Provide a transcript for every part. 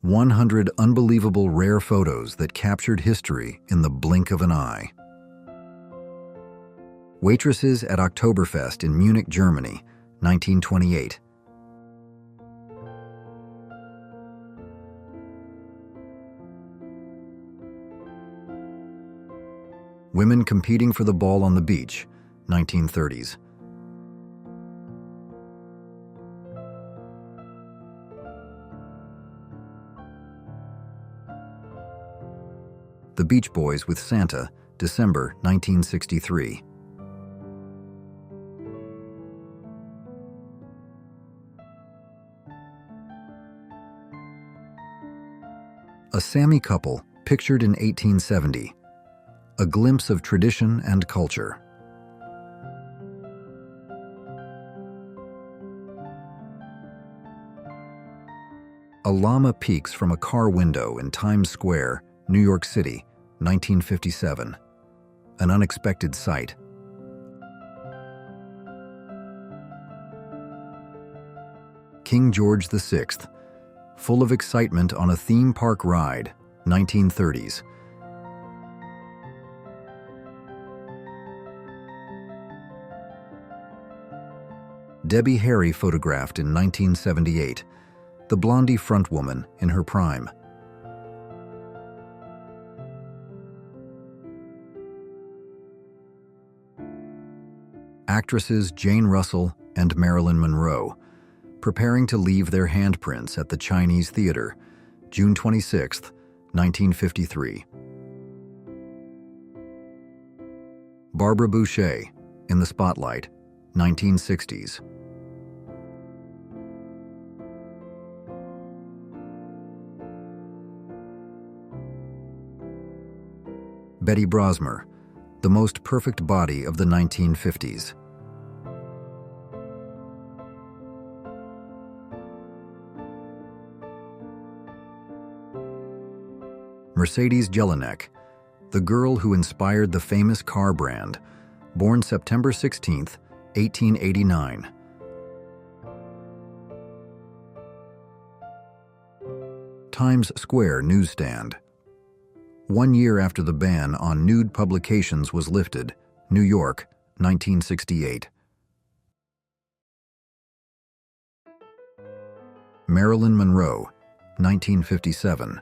100 unbelievable rare photos that captured history in the blink of an eye. Waitresses at Oktoberfest in Munich, Germany, 1928. Women competing for the ball on the beach, 1930s. The Beach Boys with Santa, December 1963. A Sami couple, pictured in 1870. A glimpse of tradition and culture. A llama peeks from a car window in Times Square, New York City, 1957. An unexpected sight. King George VI, full of excitement on a theme park ride, 1930s. Debbie Harry photographed in 1978, the blondie frontwoman in her prime. Actresses Jane Russell and Marilyn Monroe, preparing to leave their handprints at the Chinese Theater, June 26, 1953. Barbara Boucher, in the spotlight, 1960s. Betty Brosmer, the most perfect body of the 1950s. Mercedes Jelinek, the girl who inspired the famous car brand, born September 16, 1889. Times Square newsstand. 1 year after the ban on nude publications was lifted, New York, 1968. Marilyn Monroe, 1957.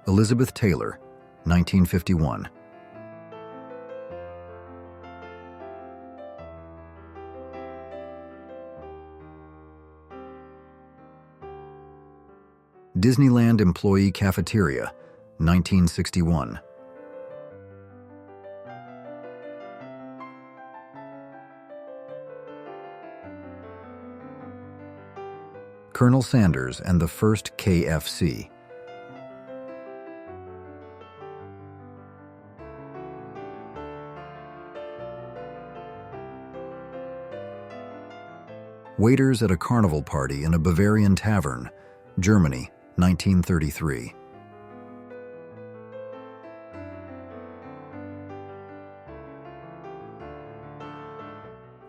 Elizabeth Taylor, 1951. Disneyland Employee Cafeteria, 1961. Colonel Sanders and the first KFC. Waiters at a carnival party in a Bavarian tavern, Germany, 1933.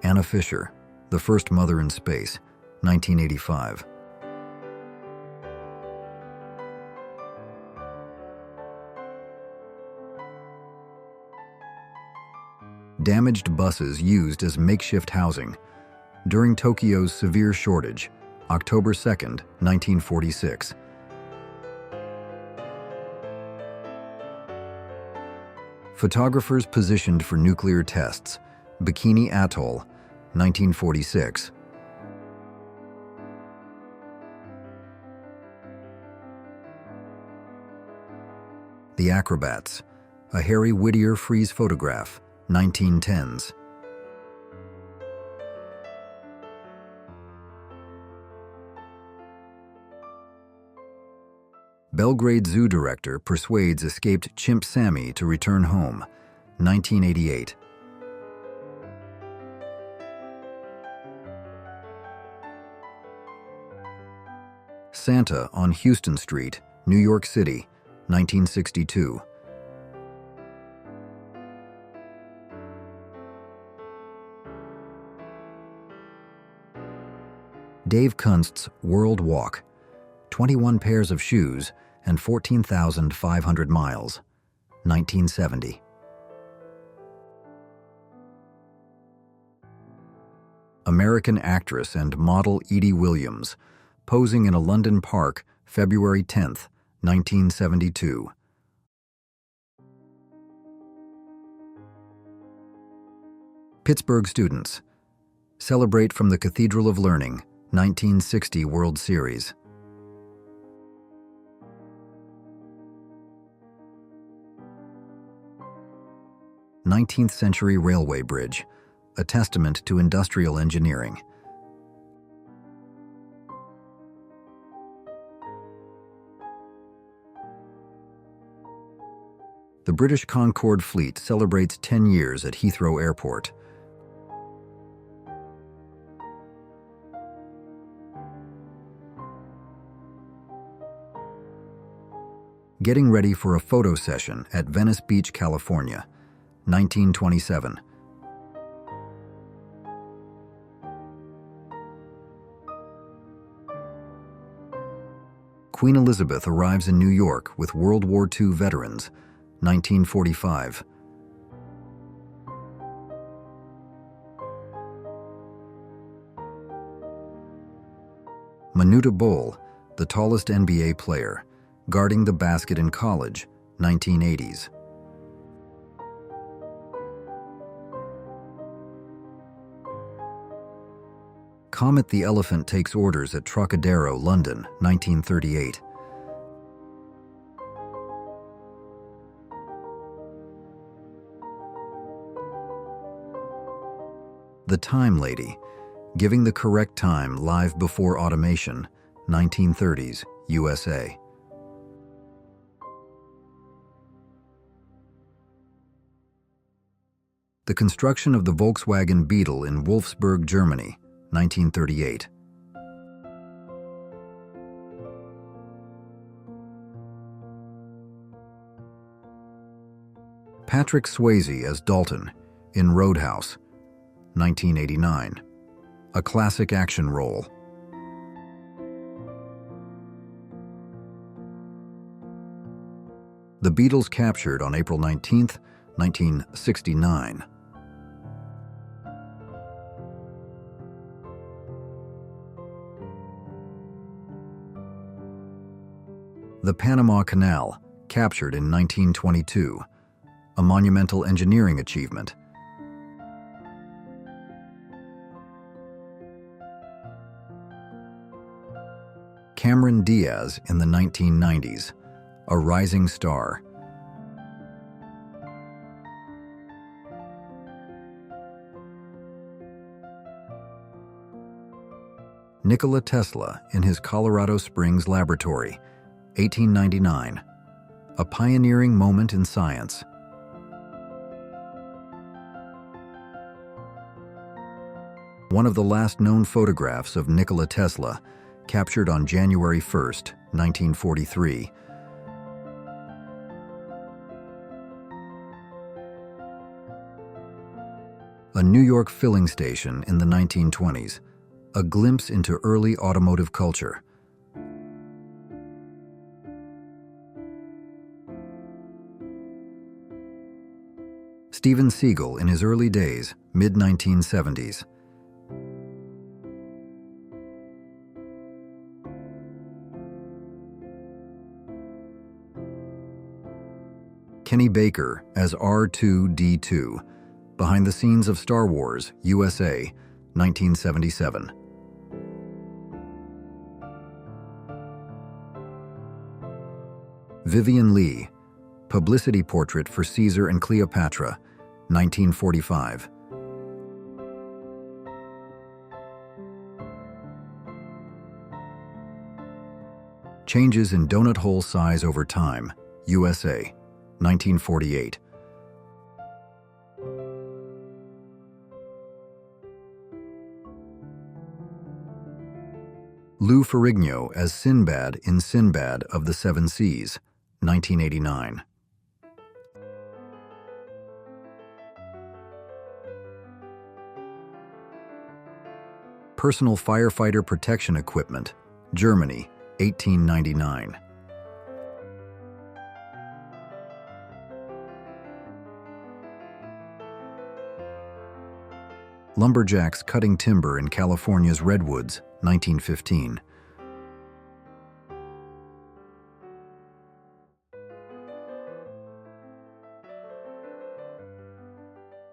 Anna Fisher, the first mother in space, 1985. Damaged buses used as makeshift housing during Tokyo's severe shortage, October 2, 1946. Photographers positioned for nuclear tests, Bikini Atoll, 1946. The Acrobats, a Harry Whittier Freeze photograph, 1910s. Belgrade Zoo director persuades escaped chimp Sammy to return home, 1988. Santa on Houston Street, New York City, 1962. Dave Kunst's World Walk, 21 pairs of shoes and 14,500 miles, 1970. American actress and model Edie Williams, posing in a London park, February 10, 1972. Pittsburgh students celebrate from the Cathedral of Learning, 1960 World Series. Nineteenth-century railway bridge, a testament to industrial engineering. The British Concorde fleet celebrates 10 years at Heathrow Airport. Getting ready for a photo session at Venice Beach, California, 1927. Queen Elizabeth arrives in New York with World War II veterans, 1945. Manute Bol, the tallest NBA player, guarding the basket in college, 1980s. Comet the Elephant takes orders at Trocadero, London, 1938. The Time Lady, giving the correct time live before automation, 1930s, USA. The construction of the Volkswagen Beetle in Wolfsburg, Germany, 1938. Patrick Swayze as Dalton in Roadhouse, 1989. A classic action role. The Beatles captured on April 19, 1969. The Panama Canal, captured in 1922, a monumental engineering achievement. Cameron Diaz in the 1990s, a rising star. Nikola Tesla in his Colorado Springs laboratory, 1899, a pioneering moment in science. One of the last known photographs of Nikola Tesla, captured on January 1, 1943. A New York filling station in the 1920s, a glimpse into early automotive culture. Steven Seagal in his early days, mid-1970s. Kenny Baker as R2-D2, behind the scenes of Star Wars, USA, 1977. Vivian Leigh, publicity portrait for Caesar and Cleopatra, 1945. Changes in donut hole size over time, USA, 1948. Lou Ferrigno as Sinbad in Sinbad of the Seven Seas, 1989. Personal firefighter protection equipment, Germany, 1899. Lumberjacks cutting timber in California's redwoods, 1915.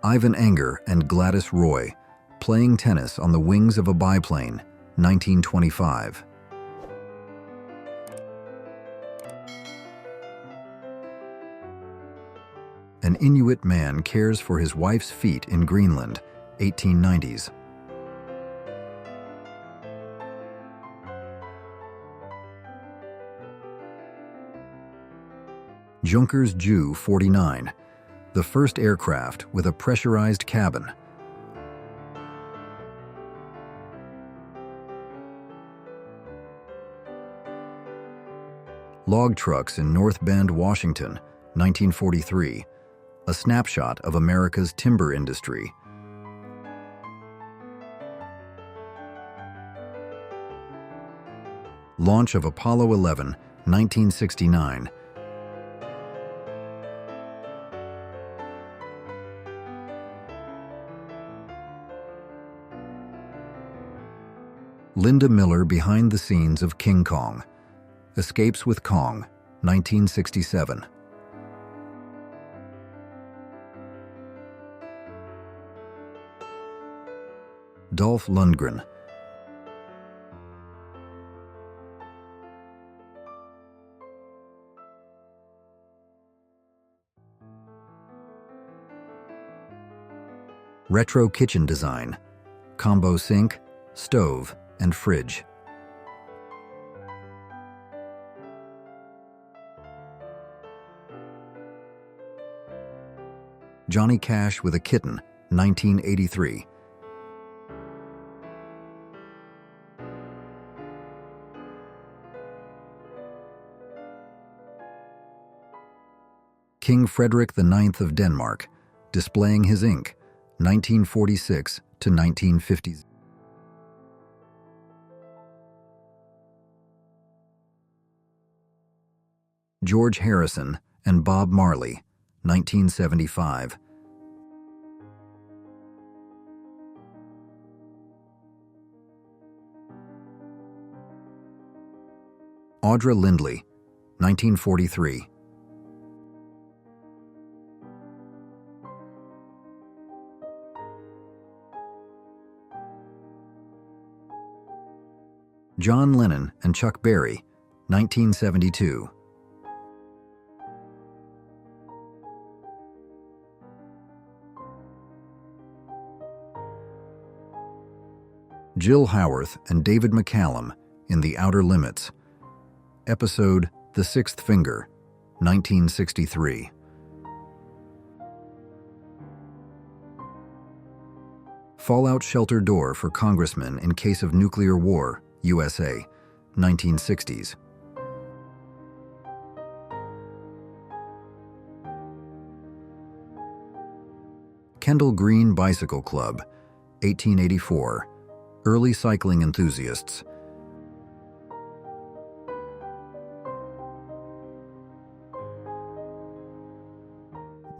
Ivan Enger and Gladys Roy, playing tennis on the wings of a biplane, 1925. An Inuit man cares for his wife's feet in Greenland, 1890s. Junkers Ju 49, the first aircraft with a pressurized cabin. Log trucks in North Bend, Washington, 1943, a snapshot of America's timber industry. Launch of Apollo 11, 1969. Linda Miller behind the scenes of King Kong. Escapes with Kong, 1967. Dolph Lundgren. Retro kitchen design, combo sink, stove, and fridge. Johnny Cash with a Kitten, 1983. King Frederick IX of Denmark, displaying his ink, 1946 to 1950. George Harrison and Bob Marley, 1975. Audra Lindley, 1943. John Lennon and Chuck Berry, 1972. Jill Howarth and David McCallum in The Outer Limits. Episode The Sixth Finger, 1963. Fallout shelter door for congressmen in case of nuclear war, USA, 1960s. Kendall Green Bicycle Club, 1884. Early cycling enthusiasts.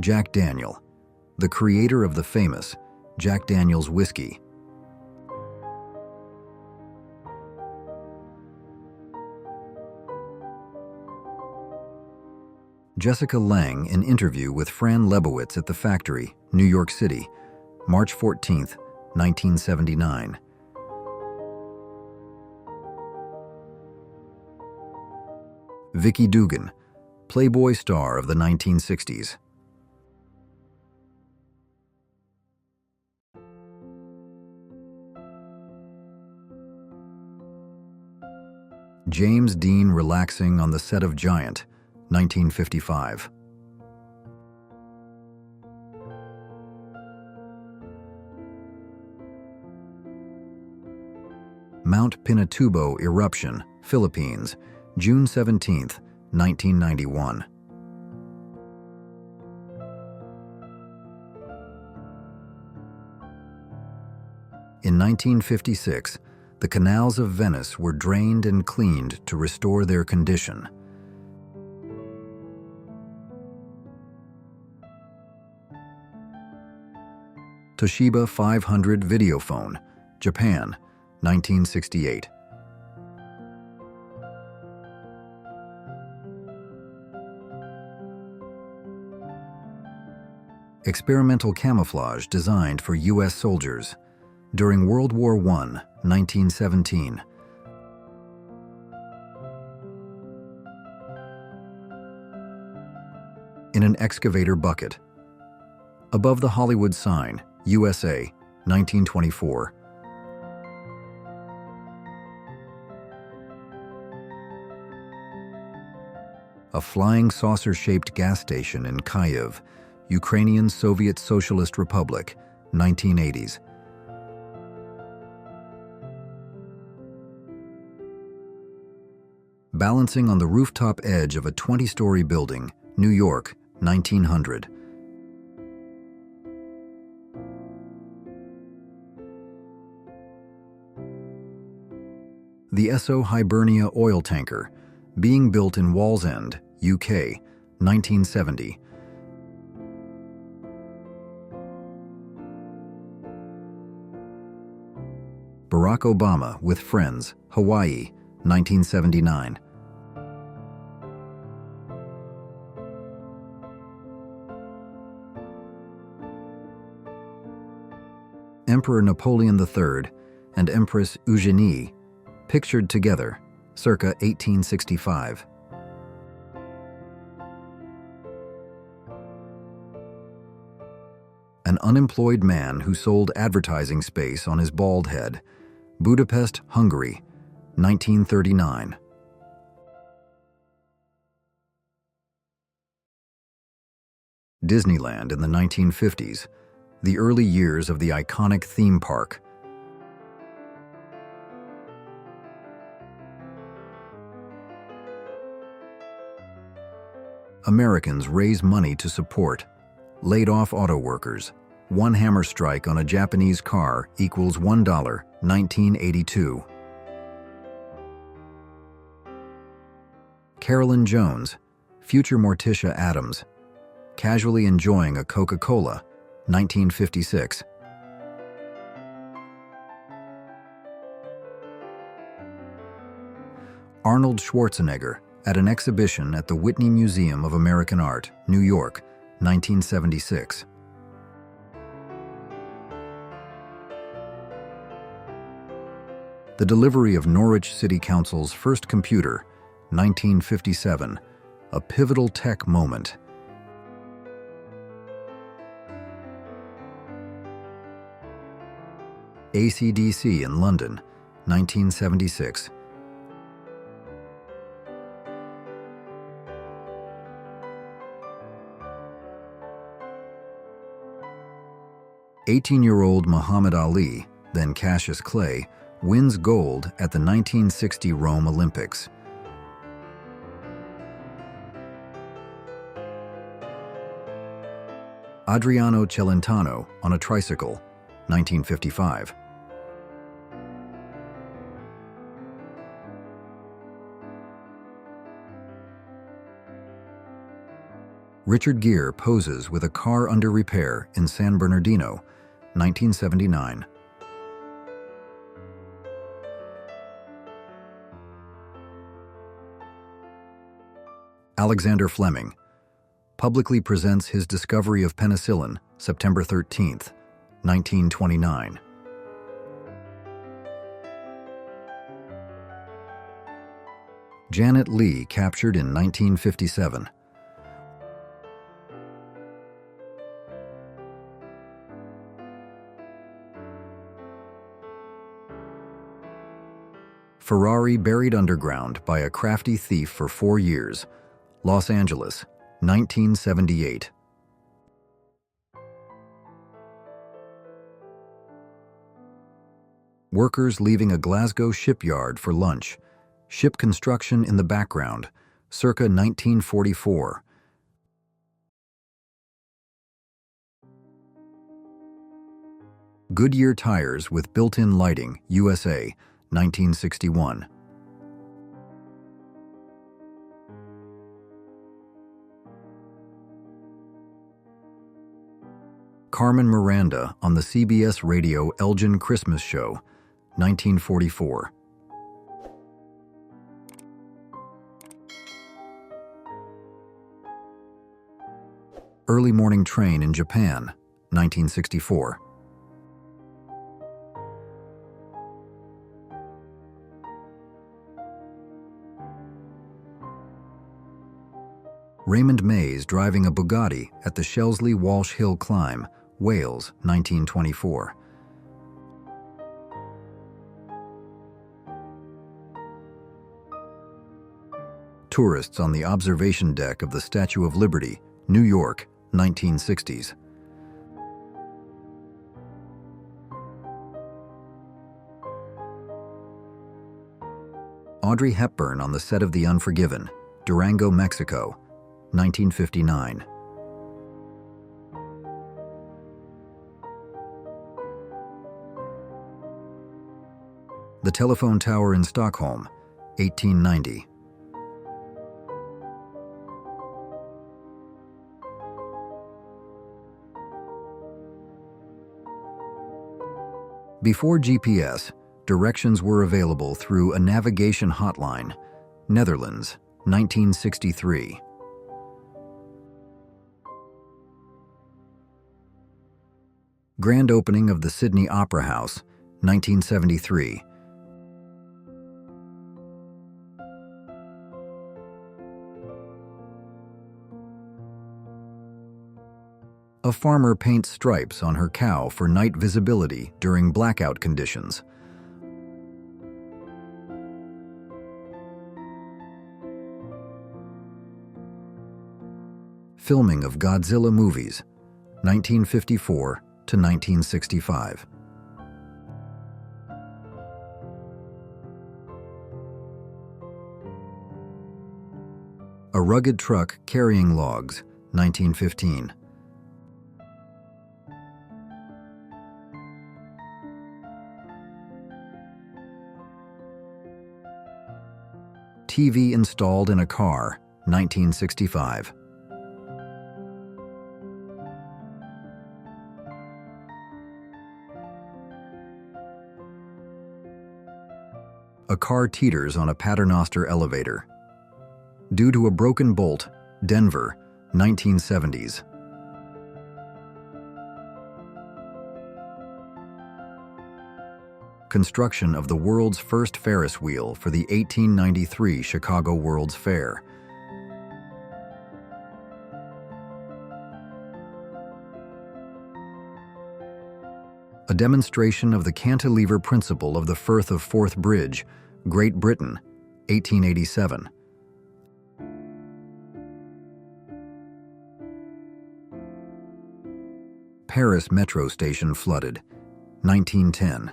Jack Daniel, the creator of the famous Jack Daniel's whiskey. Jessica Lange in interview with Fran Lebowitz at the Factory, New York City, March 14, 1979. Vicky Dugan, Playboy star of the 1960s. James Dean relaxing on the set of Giant, 1955. Mount Pinatubo eruption, Philippines, June 17, 1991. In 1956, the canals of Venice were drained and cleaned to restore their condition. Toshiba 500 Videophone, Japan, 1968. Experimental camouflage designed for U.S. soldiers. During World War I, 1917. In an excavator bucket. Above the Hollywood sign, USA, 1924. A flying saucer-shaped gas station in Kyiv, Ukrainian Soviet Socialist Republic, 1980s. Balancing on the rooftop edge of a 20-story building, New York, 1900. The Esso Hibernia oil tanker, being built in Wallsend, UK, 1970. Barack Obama with friends, Hawaii, 1979. Emperor Napoleon III and Empress Eugénie, pictured together, circa 1865. An unemployed man who sold advertising space on his bald head, Budapest, Hungary, 1939. Disneyland in the 1950s, the early years of the iconic theme park. Americans raise money to support laid-off auto workers. One hammer strike on a Japanese car equals $1, 1982. Carolyn Jones, future Morticia Addams, casually enjoying a Coca-Cola, 1956. Arnold Schwarzenegger at an exhibition at the Whitney Museum of American Art, New York, 1976. The delivery of Norwich City Council's first computer, 1957, a pivotal tech moment. AC/DC in London, 1976. "18-year-old Muhammad Ali, then Cassius Clay, wins gold at the 1960 Rome Olympics." Adriano Celentano on a tricycle, 1955. Richard Gere poses with a car under repair in San Bernardino, 1979. Alexander Fleming publicly presents his discovery of penicillin, September 13, 1929. Janet Leigh captured in 1957. Ferrari buried underground by a crafty thief for 4 years. Los Angeles, 1978. Workers leaving a Glasgow shipyard for lunch. Ship construction in the background, circa 1944. Goodyear tires with built-in lighting, USA, 1961. Carmen Miranda on the CBS radio Elgin Christmas Show, 1944. Early morning train in Japan, 1964. Raymond Mays driving a Bugatti at the Shelsley Walsh Hill Climb, Wales, 1924. Tourists on the observation deck of the Statue of Liberty, New York, 1960s. Audrey Hepburn on the set of The Unforgiven, Durango, Mexico, 1959. The telephone tower in Stockholm, 1890. Before GPS, directions were available through a navigation hotline, Netherlands, 1963. Grand opening of the Sydney Opera House, 1973. A farmer paints stripes on her cow for night visibility during blackout conditions. Filming of Godzilla movies, 1954 to 1965. A rugged truck carrying logs, 1915. TV installed in a car, 1965. A car teeters on a Paternoster elevator. Due to a broken bolt, Denver, 1970s. Construction of the world's first Ferris wheel for the 1893 Chicago World's Fair. A demonstration of the cantilever principle of the Firth of Forth Bridge, Great Britain, 1887. Paris metro station flooded, 1910.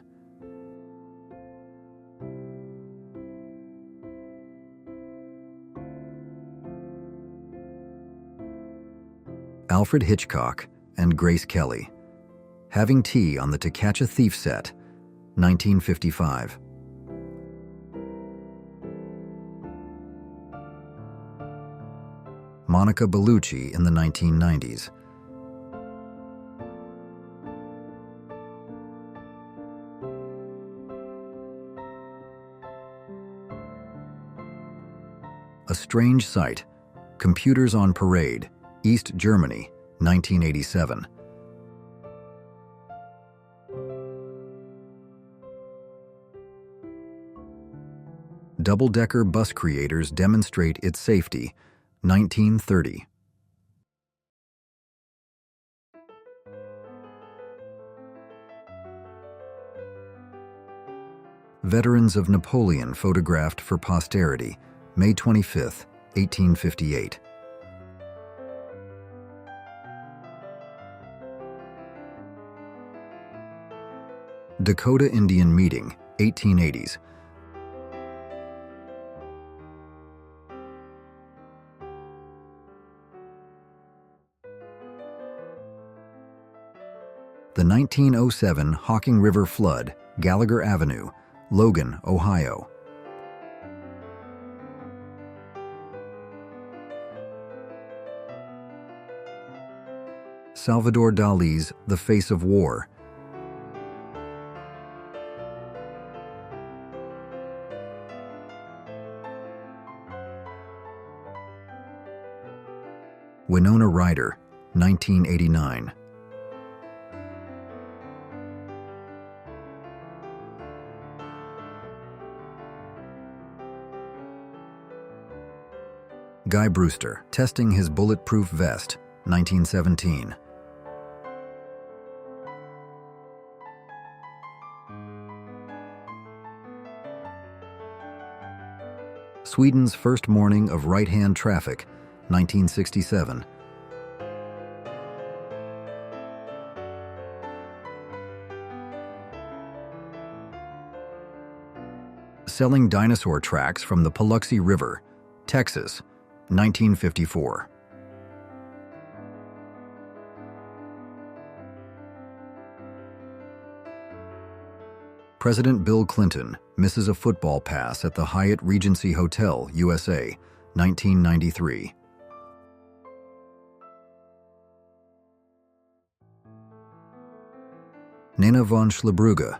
Alfred Hitchcock and Grace Kelly. Having Tea on the To Catch a Thief set, 1955. Monica Bellucci in the 1990s. A Strange Sight, Computers on Parade, East Germany, 1987. Double-decker bus creators demonstrate its safety, 1930. Veterans of Napoleon photographed for posterity, May 25, 1858. Dakota Indian Meeting, 1880s. The The 1907 Hocking River flood, Gallagher Avenue, Logan, Ohio. Salvador Dali's The Face of War. Winona Ryder, 1989. Guy Brewster, testing his bulletproof vest, 1917. Sweden's first morning of right-hand traffic, 1967. Selling dinosaur tracks from the Paluxy River, Texas, 1954. President Bill Clinton misses a football pass at the Hyatt Regency Hotel, USA, 1993. Nena von Schliebrugge,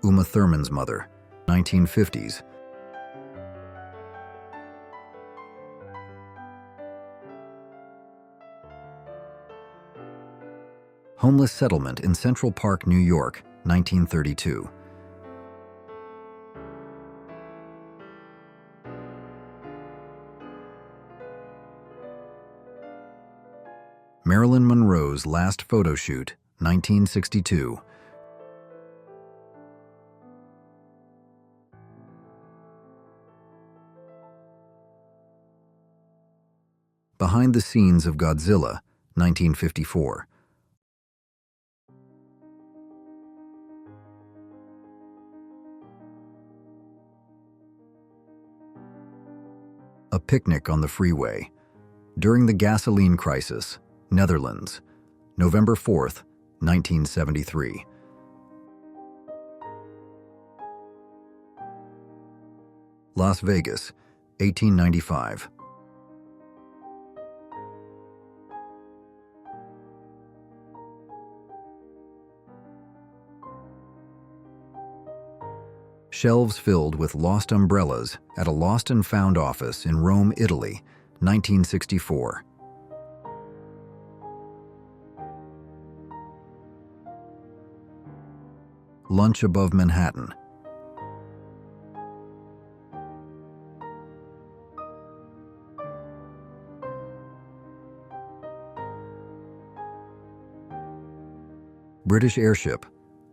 Uma Thurman's mother, 1950s. Homeless settlement in Central Park, New York, 1932. Marilyn Monroe's last photo shoot, 1962. Behind the scenes of Godzilla, 1954. A picnic on the freeway. During the gasoline crisis, Netherlands, November 4th, 1973. Las Vegas, 1895. Shelves filled with lost umbrellas at a lost and found office in Rome, Italy, 1964. Lunch above Manhattan. British airship,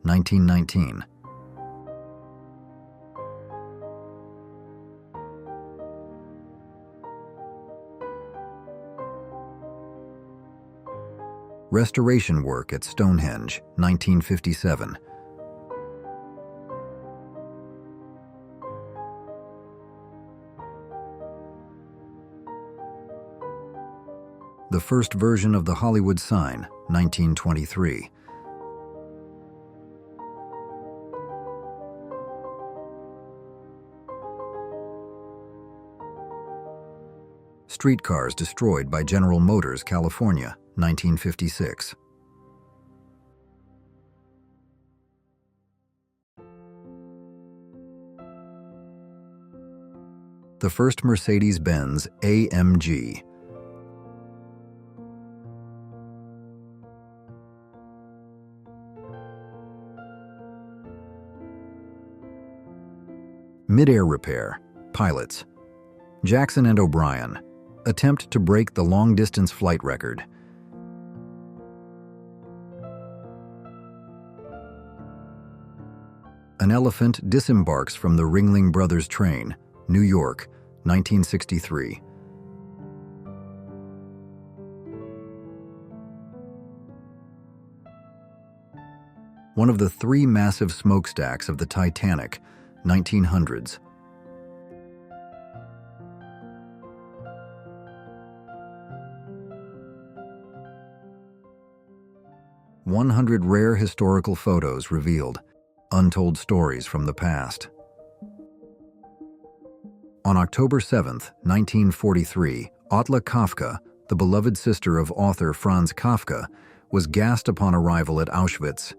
1919. Restoration work at Stonehenge, 1957. The first version of the Hollywood sign, 1923. Streetcars destroyed by General Motors, California, 1956. The first Mercedes-Benz AMG. Mid-air repair, pilots. Jackson and O'Brien attempt to break the long-distance flight record. An elephant disembarks from the Ringling Brothers train, New York, 1963. One of the three massive smokestacks of the Titanic, 1900s. 100 rare historical photos revealed, untold stories from the past. On October 7, 1943, Ottla Kafka, the beloved sister of author Franz Kafka, was gassed upon arrival at Auschwitz.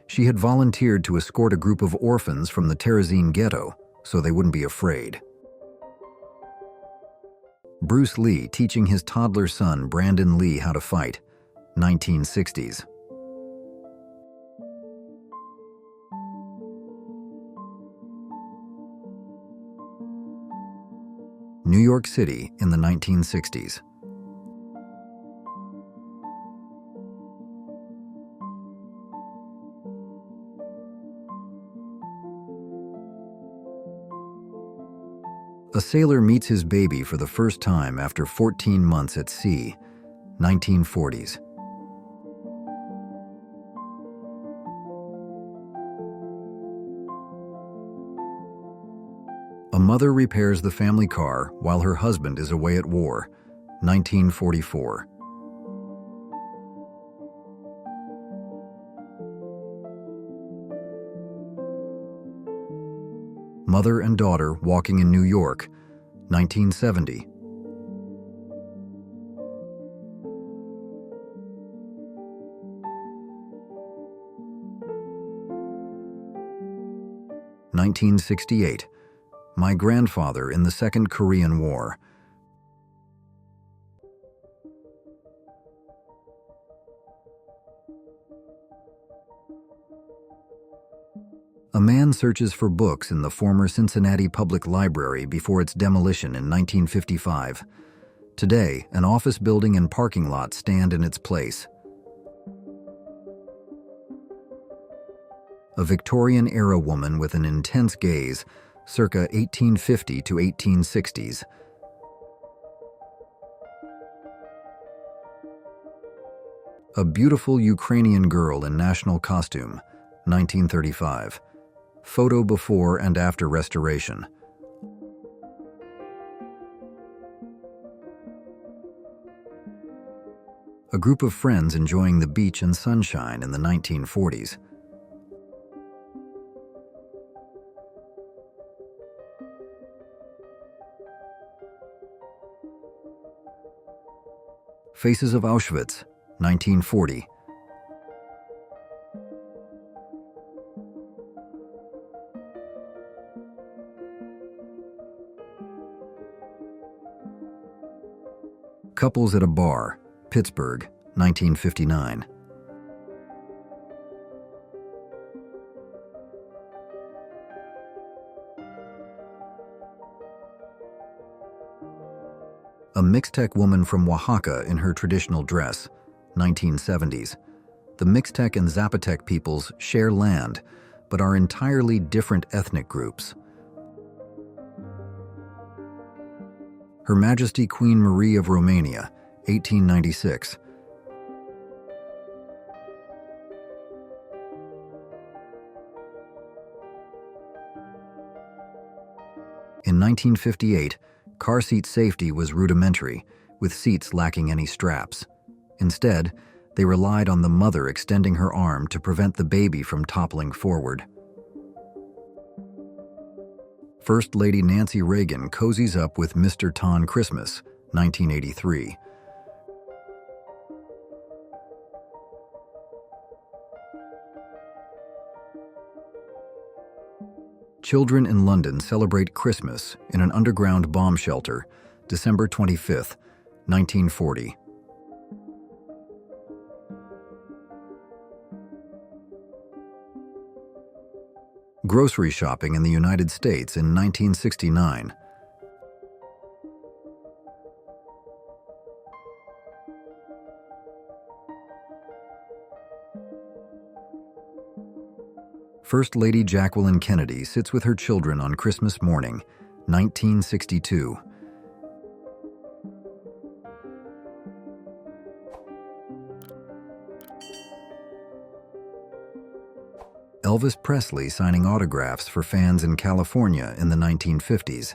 She had volunteered to escort a group of orphans from the Terezin ghetto so they wouldn't be afraid. Bruce Lee teaching his toddler son Brandon Lee how to fight, 1960s. New York City in the 1960s. A sailor meets his baby for the first time after 14 months at sea, 1940s. A mother repairs the family car while her husband is away at war, 1944. Mother and daughter walking in New York, 1970. (1968). My grandfather in the Second Korean War. A man searches for books in the former Cincinnati Public Library before its demolition in 1955. Today, an office building and parking lot stand in its place. A Victorian-era woman with an intense gaze, circa 1850 to 1860s. A beautiful Ukrainian girl in national costume, 1935. Photo before and after restoration. A group of friends enjoying the beach and sunshine in the 1940s. Faces of Auschwitz, 1940. Couples at a bar, Pittsburgh, 1959. A Mixtec woman from Oaxaca in her traditional dress, 1970s. The Mixtec and Zapotec peoples share land, but are entirely different ethnic groups. Her Majesty Queen Marie of Romania, 1896. In 1958, car seat safety was rudimentary, with seats lacking any straps. Instead, they relied on the mother extending her arm to prevent the baby from toppling forward. First Lady Nancy Reagan cozies up with Mr. Ton Christmas, 1983. Children in London celebrate Christmas in an underground bomb shelter, December 25, 1940. Grocery shopping in the United States in 1969. First Lady Jacqueline Kennedy sits with her children on Christmas morning, 1962. Elvis Presley signing autographs for fans in California in the 1950s.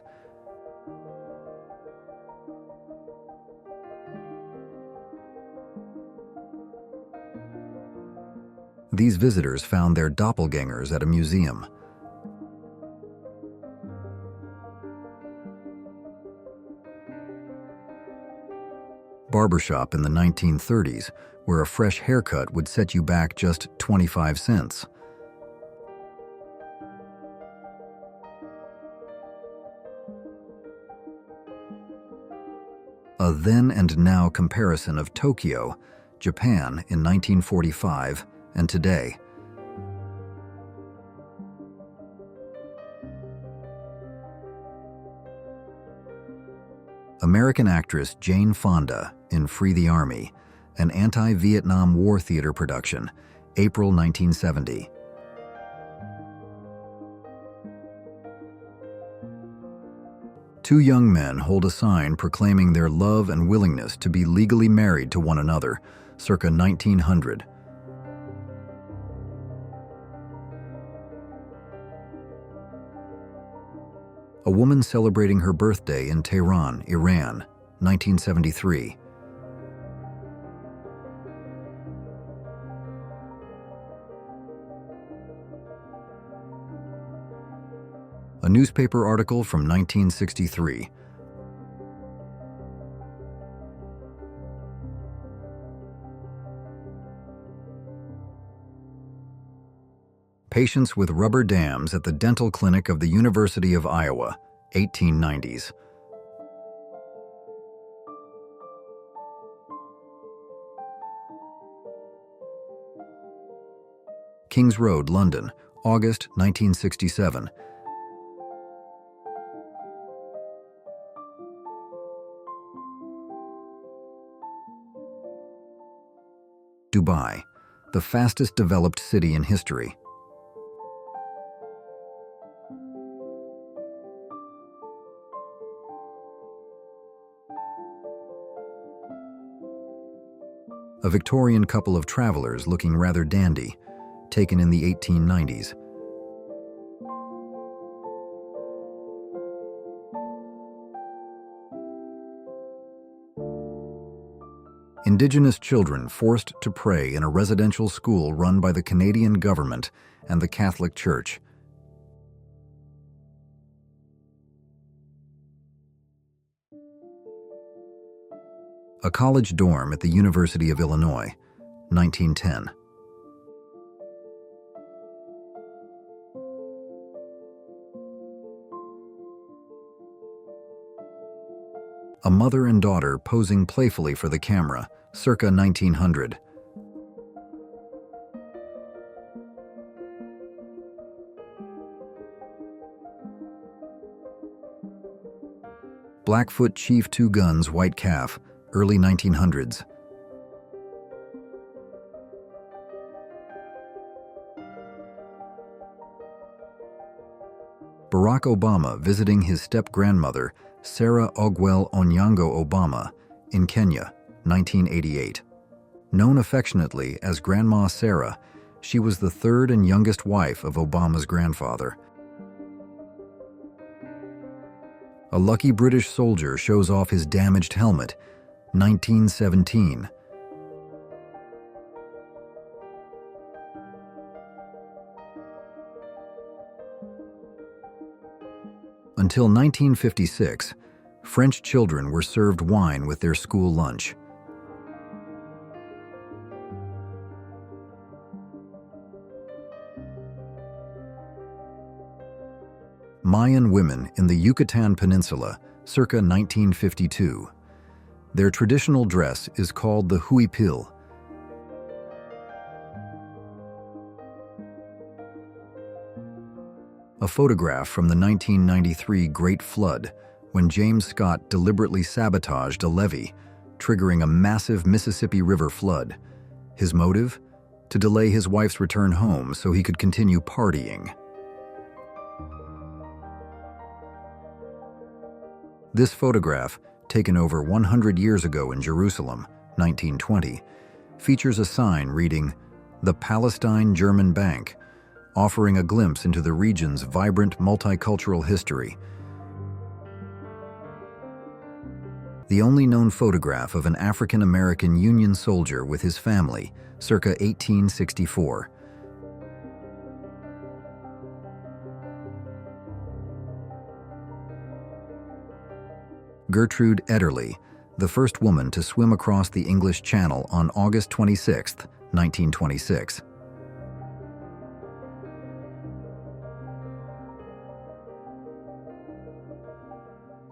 these visitors found their doppelgangers at a museum. Barbershop in the 1930s, where a fresh haircut would set you back just 25 cents. A then and now comparison of Tokyo, Japan in 1945 and today. American actress Jane Fonda in Free the Army, an anti-Vietnam War theater production, April 1970. Two young men hold a sign proclaiming their love and willingness to be legally married to one another, circa 1900. A woman celebrating her birthday in Tehran, Iran, 1973. A newspaper article from 1963. Patients with rubber dams at the dental clinic of the University of Iowa, 1890s. Kings Road, London, August 1967. Dubai, the fastest developed city in history. A Victorian couple of travelers looking rather dandy, taken in the 1890s. Indigenous children forced to pray in a residential school run by the Canadian government and the Catholic Church. A college dorm at the University of Illinois, 1910. A mother and daughter posing playfully for the camera, circa 1900. Blackfoot Chief Two Guns White Calf, early 1900s. Barack Obama visiting his step-grandmother, Sarah Ogwell Onyango Obama, in Kenya, 1988. Known affectionately as Grandma Sarah, she was the third and youngest wife of Obama's grandfather. A lucky British soldier shows off his damaged helmet, 1917. Until 1956, French children were served wine with their school lunch. Mayan women in the Yucatan Peninsula, circa 1952. Their traditional dress is called the huipil. A photograph from the 1993 Great Flood, when James Scott deliberately sabotaged a levee, triggering a massive Mississippi River flood. His motive? To delay his wife's return home so he could continue partying. This photograph, taken over 100 years ago in Jerusalem, 1920, features a sign reading, "The Palestine German Bank," offering a glimpse into the region's vibrant multicultural history. The only known photograph of an African-American Union soldier with his family, circa 1864, Gertrude Ederle, the first woman to swim across the English Channel on August 26, 1926.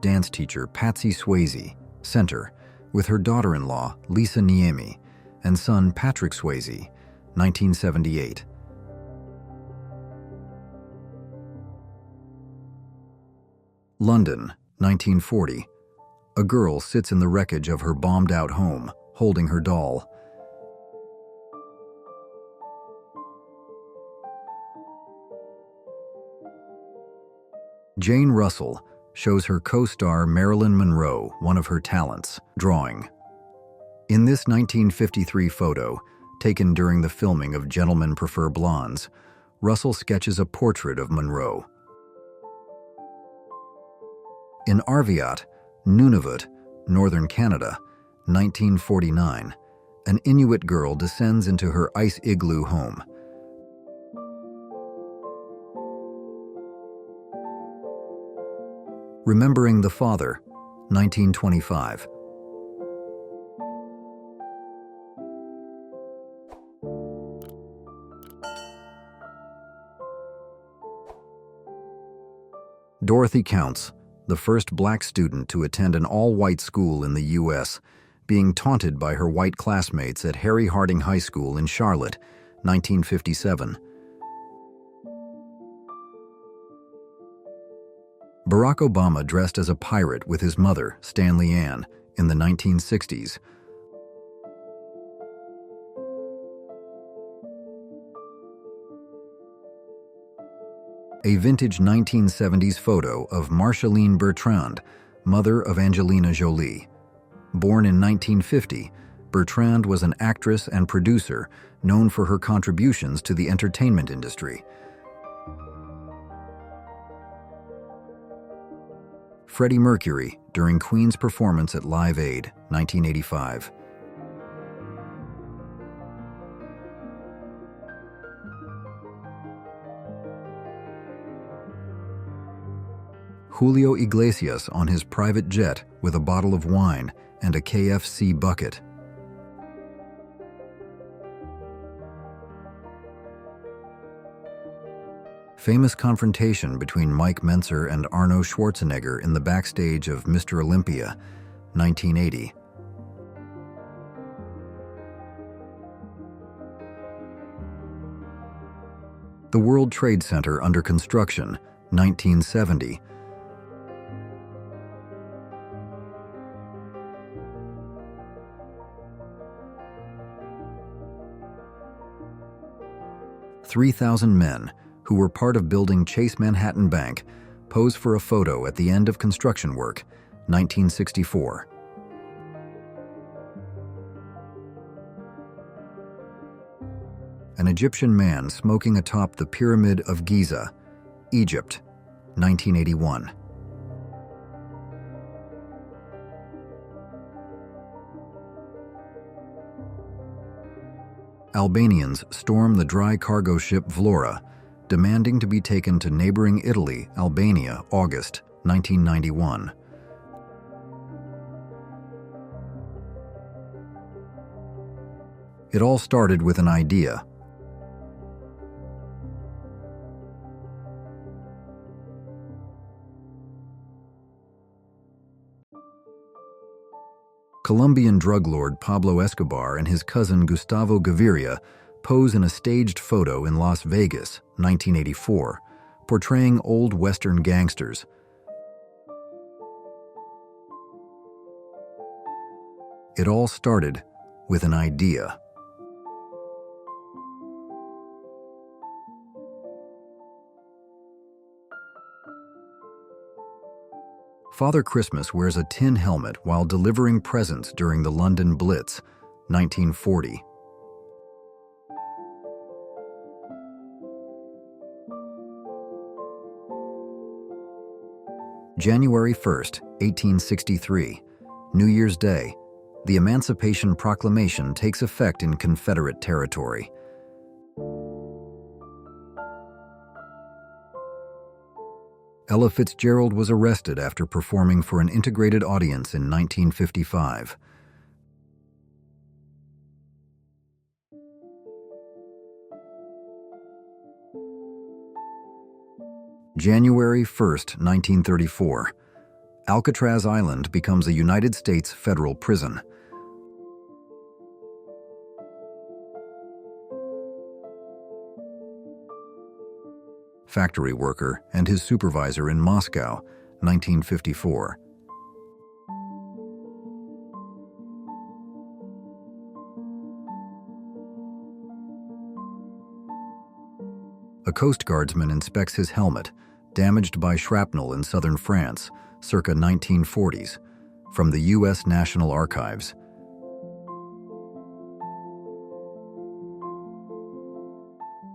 Dance teacher Patsy Swayze, center, with her daughter-in-law Lisa Niemi and son Patrick Swayze, 1978. London, 1940. A girl sits in the wreckage of her bombed-out home, holding her doll. Jane Russell shows her co-star Marilyn Monroe one of her talents, drawing. In this 1953 photo, taken during the filming of Gentlemen Prefer Blondes, Russell sketches a portrait of Monroe. In Arviat, Nunavut, northern Canada, 1949, an Inuit girl descends into her ice igloo home. Remembering the Father, 1925. Dorothy Counts, the first black student to attend an all-white school in the U.S., being taunted by her white classmates at Harry Harding High School in Charlotte, 1957. Barack Obama dressed as a pirate with his mother, Stanley Ann, in the 1960s. A vintage 1970s photo of Marceline Bertrand, mother of Angelina Jolie. Born in 1950, Bertrand was an actress and producer known for her contributions to the entertainment industry. Freddie Mercury during Queen's performance at Live Aid, 1985. Julio Iglesias on his private jet with a bottle of wine and a KFC bucket. Famous confrontation between Mike Mentzer and Arnold Schwarzenegger in the backstage of Mr. Olympia, 1980. The World Trade Center under construction, 1970. $3,000 men who were part of building Chase Manhattan Bank pose for a photo at the end of construction work, 1964. An Egyptian man smoking atop the Pyramid of Giza, Egypt, 1981. Albanians storm the dry cargo ship Vlora, demanding to be taken to neighboring Italy, Albania, August 1991. It all started with an idea. Colombian drug lord Pablo Escobar and his cousin Gustavo Gaviria pose in a staged photo in Las Vegas, 1984, portraying old Western gangsters. It all started with an idea. Father Christmas wears a tin helmet while delivering presents during the London Blitz, 1940. January 1st, 1863, New Year's Day, the Emancipation Proclamation takes effect in Confederate territory. Ella Fitzgerald was arrested after performing for an integrated audience in 1955. January 1st, 1934. Alcatraz Island becomes a United States federal prison. Factory worker and his supervisor in Moscow, 1954. A Coast Guardsman inspects his helmet, damaged by shrapnel in southern France, circa 1940s, from the U.S. National Archives.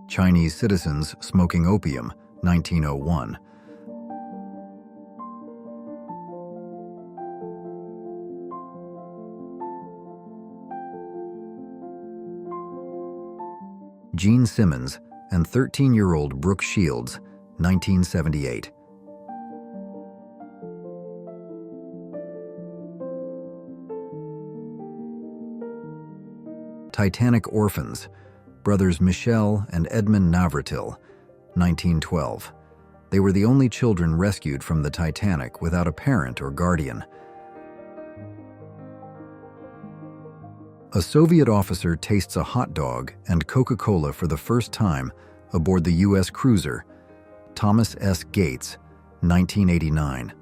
Chinese citizens smoking opium, 1901. Gene Simmons and 13-year-old Brooke Shields, 1978. Titanic orphans, brothers Michel and Edmund Navratil, 1912. They were the only children rescued from the Titanic without a parent or guardian. A Soviet officer tastes a hot dog and Coca-Cola for the first time aboard the U.S. cruiser, Thomas S. Gates, 1989.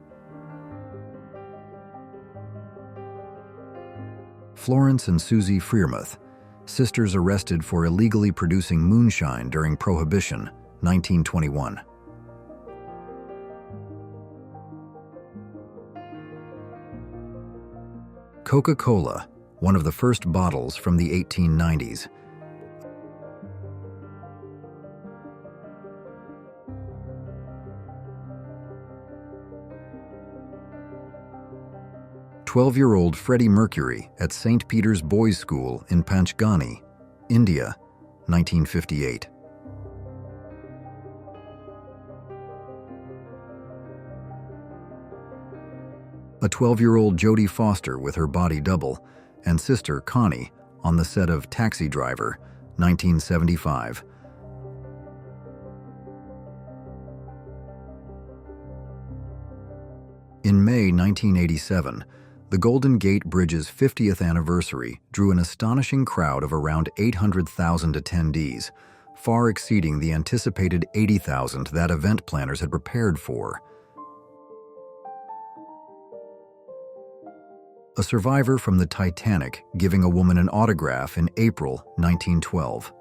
Florence and Susie Freermuth, sisters arrested for illegally producing moonshine during Prohibition, 1921. Coca-Cola, one of the first bottles from the 1890s. "12-year-old Freddie Mercury at St. Peter's Boys' School in Panchgani, India, 1958. A 12-year-old Jodie Foster with her body double and sister Connie on the set of Taxi Driver, 1975. In May 1987, the Golden Gate Bridge's 50th anniversary drew an astonishing crowd of around 800,000 attendees, far exceeding the anticipated 80,000 that event planners had prepared for. A survivor from the Titanic giving a woman an autograph in April 1912.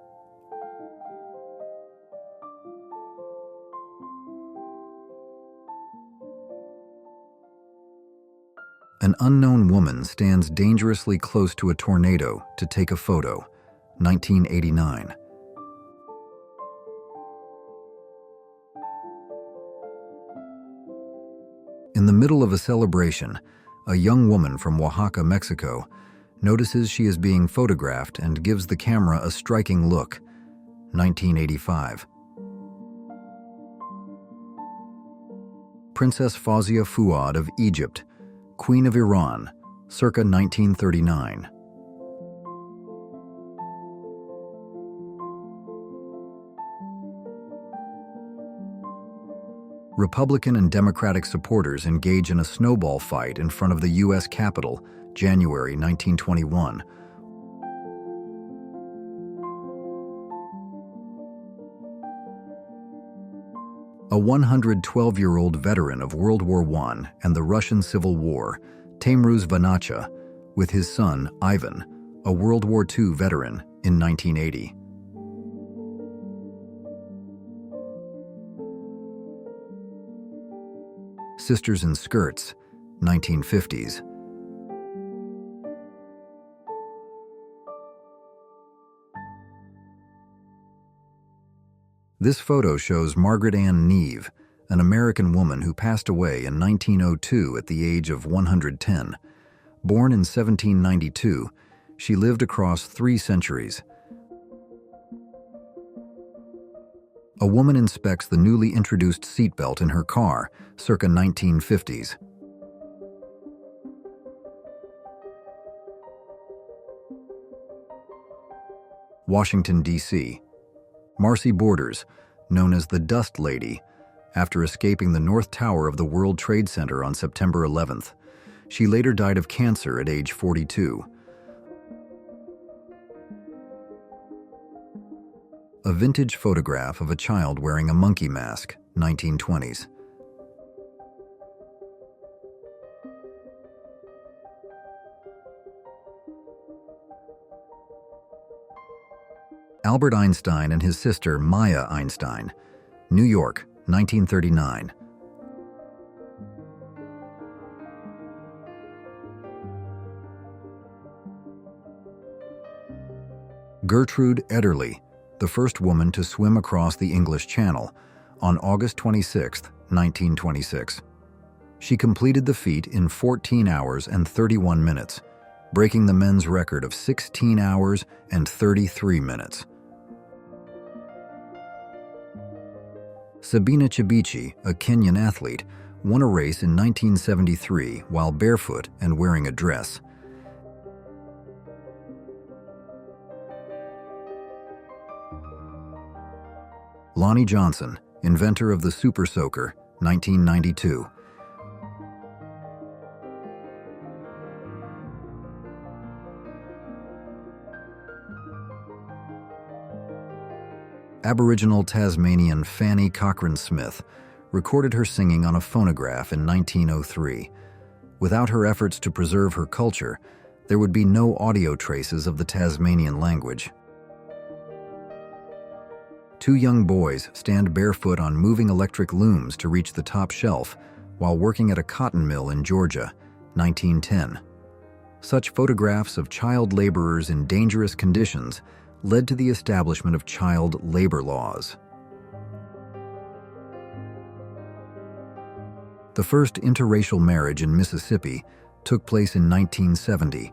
An unknown woman stands dangerously close to a tornado to take a photo, 1989. In the middle of a celebration, a young woman from Oaxaca, Mexico, notices she is being photographed and gives the camera a striking look, 1985. Princess Fawzia Fuad of Egypt, Queen of Iran, circa 1939. Republican and Democratic supporters engage in a snowball fight in front of the U.S. Capitol, January 1921. A 112-year-old veteran of World War I and the Russian Civil War, Taimruz Vanacha, with his son, Ivan, a World War II veteran, in 1980. Sisters in Skirts, 1950s. This photo shows Margaret Ann Neve, an American woman who passed away in 1902 at the age of 110. Born in 1792, she lived across 3 centuries. A woman inspects the newly introduced seatbelt in her car, circa 1950s. Washington, D.C. Marcy Borders, known as the Dust Lady, after escaping the North Tower of the World Trade Center on September 11th. She later died of cancer at age 42. A vintage photograph of a child wearing a monkey mask, 1920s. Albert Einstein and his sister Maya Einstein, New York, 1939. Gertrude Ederle, the first woman to swim across the English Channel, on August 26, 1926. She completed the feat in 14 hours and 31 minutes, breaking the men's record of 16 hours and 33 minutes. Sabina Chibichi, a Kenyan athlete, won a race in 1973 while barefoot and wearing a dress. Lonnie Johnson, inventor of the Super Soaker, 1992. Aboriginal Tasmanian Fanny Cochrane-Smith recorded her singing on a phonograph in 1903. Without her efforts to preserve her culture, there would be no audio traces of the Tasmanian language. Two young boys stand barefoot on moving electric looms to reach the top shelf while working at a cotton mill in Georgia, 1910. Such photographs of child laborers in dangerous conditions led to the establishment of child labor laws. The first interracial marriage in Mississippi took place in 1970,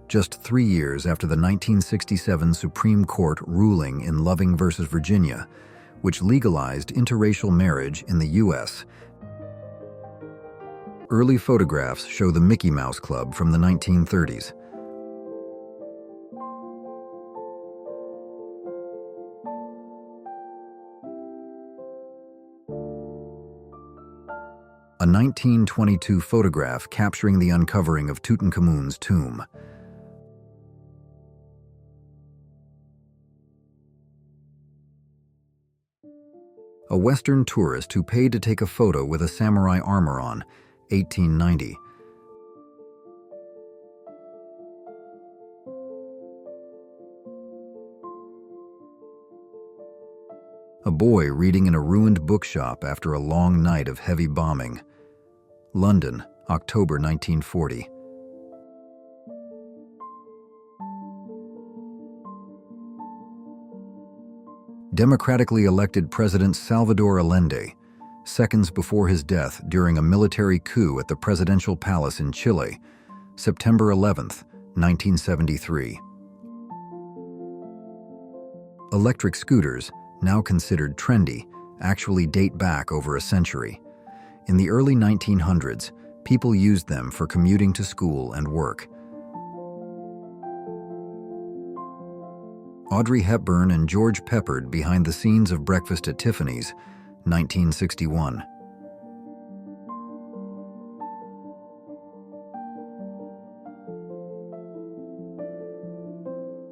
just 3 years after the 1967 Supreme Court ruling in Loving v. Virginia, which legalized interracial marriage in the U.S. Early photographs show the Mickey Mouse Club from the 1930s. A 1922 photograph capturing the uncovering of Tutankhamun's tomb. A Western tourist who paid to take a photo with a samurai armor on, 1890. A boy reading in a ruined bookshop after a long night of heavy bombing. London, October 1940. Democratically elected President Salvador Allende, seconds before his death during a military coup at the presidential palace in Chile, September 11, 1973. Electric scooters, now considered trendy, actually date back over a century. In the early 1900s, people used them for commuting to school and work. Audrey Hepburn and George Peppard behind the scenes of Breakfast at Tiffany's, 1961.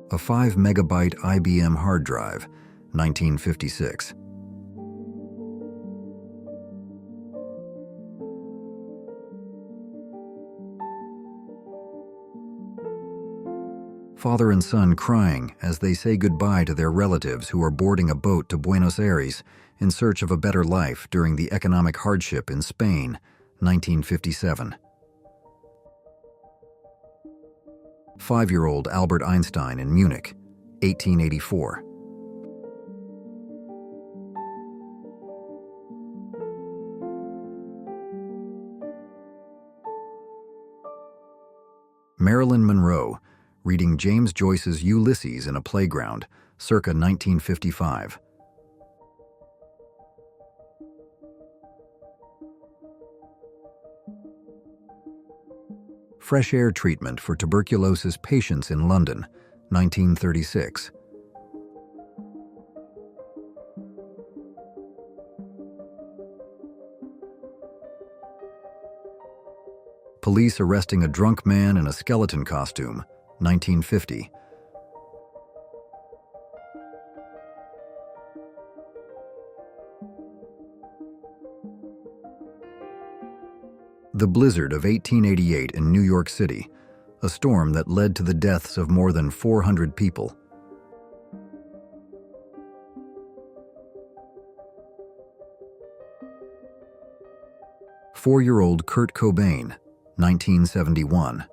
A 5-megabyte IBM hard drive, 1956. Father and son crying as they say goodbye to their relatives who are boarding a boat to Buenos Aires in search of a better life during the economic hardship in Spain, 1957. 5-year-old Albert Einstein in Munich, 1884. Marilyn Monroe, reading James Joyce's Ulysses in a playground, circa 1955. fresh air treatment for tuberculosis patients in London, 1936. Police arresting a drunk man in a skeleton costume, 1950. The blizzard of 1888 in New York City, a storm that led to the deaths of more than 400 people. Four-year-old Kurt Cobain, 1971.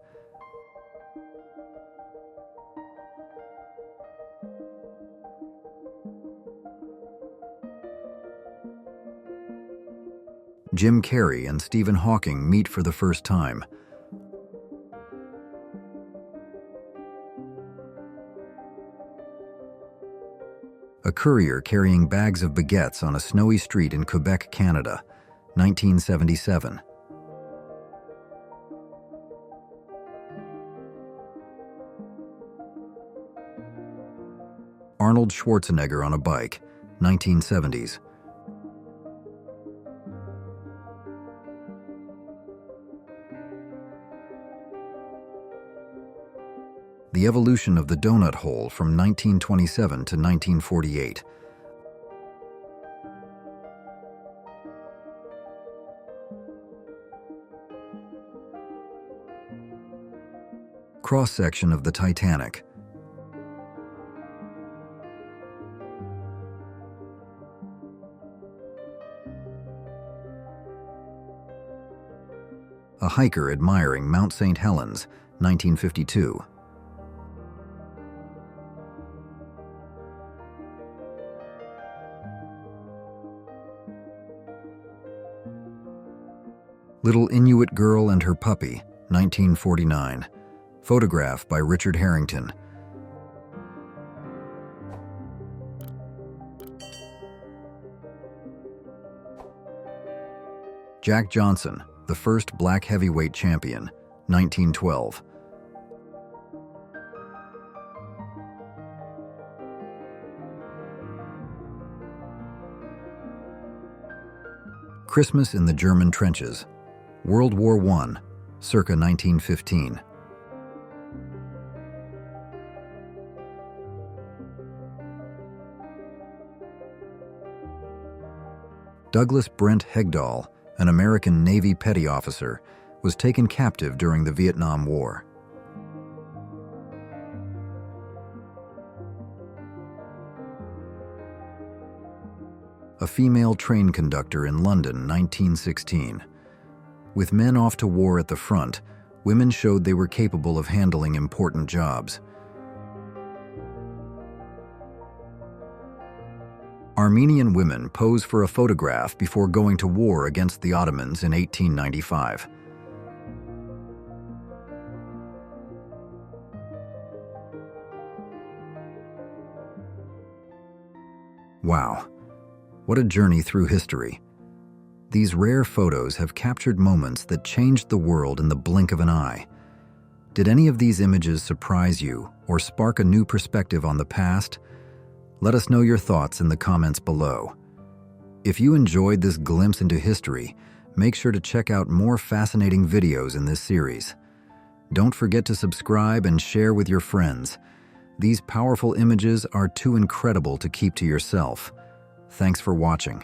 Jim Carrey and Stephen Hawking meet for the first time. A courier carrying bags of baguettes on a snowy street in Quebec, Canada, 1977. Arnold Schwarzenegger on a bike, 1970s. The evolution of the donut hole from 1927 to 1948. Cross-section of the Titanic. A hiker admiring Mount St. Helens, 1952. Little Inuit Girl and Her Puppy, 1949. Photograph by Richard Harrington. Jack Johnson, the first black heavyweight champion, 1912. Christmas in the German Trenches, World War I, circa 1915. Douglas Brent Hegdahl, an American Navy petty officer, was taken captive during the Vietnam War. A female train conductor in London, 1916. With men off to war at the front, women showed they were capable of handling important jobs. Armenian women pose for a photograph before going to war against the Ottomans in 1895. Wow, what a journey through history. These rare photos have captured moments that changed the world in the blink of an eye. Did any of these images surprise you or spark a new perspective on the past? Let us know your thoughts in the comments below. If you enjoyed this glimpse into history, make sure to check out more fascinating videos in this series. Don't forget to subscribe and share with your friends. These powerful images are too incredible to keep to yourself. Thanks for watching.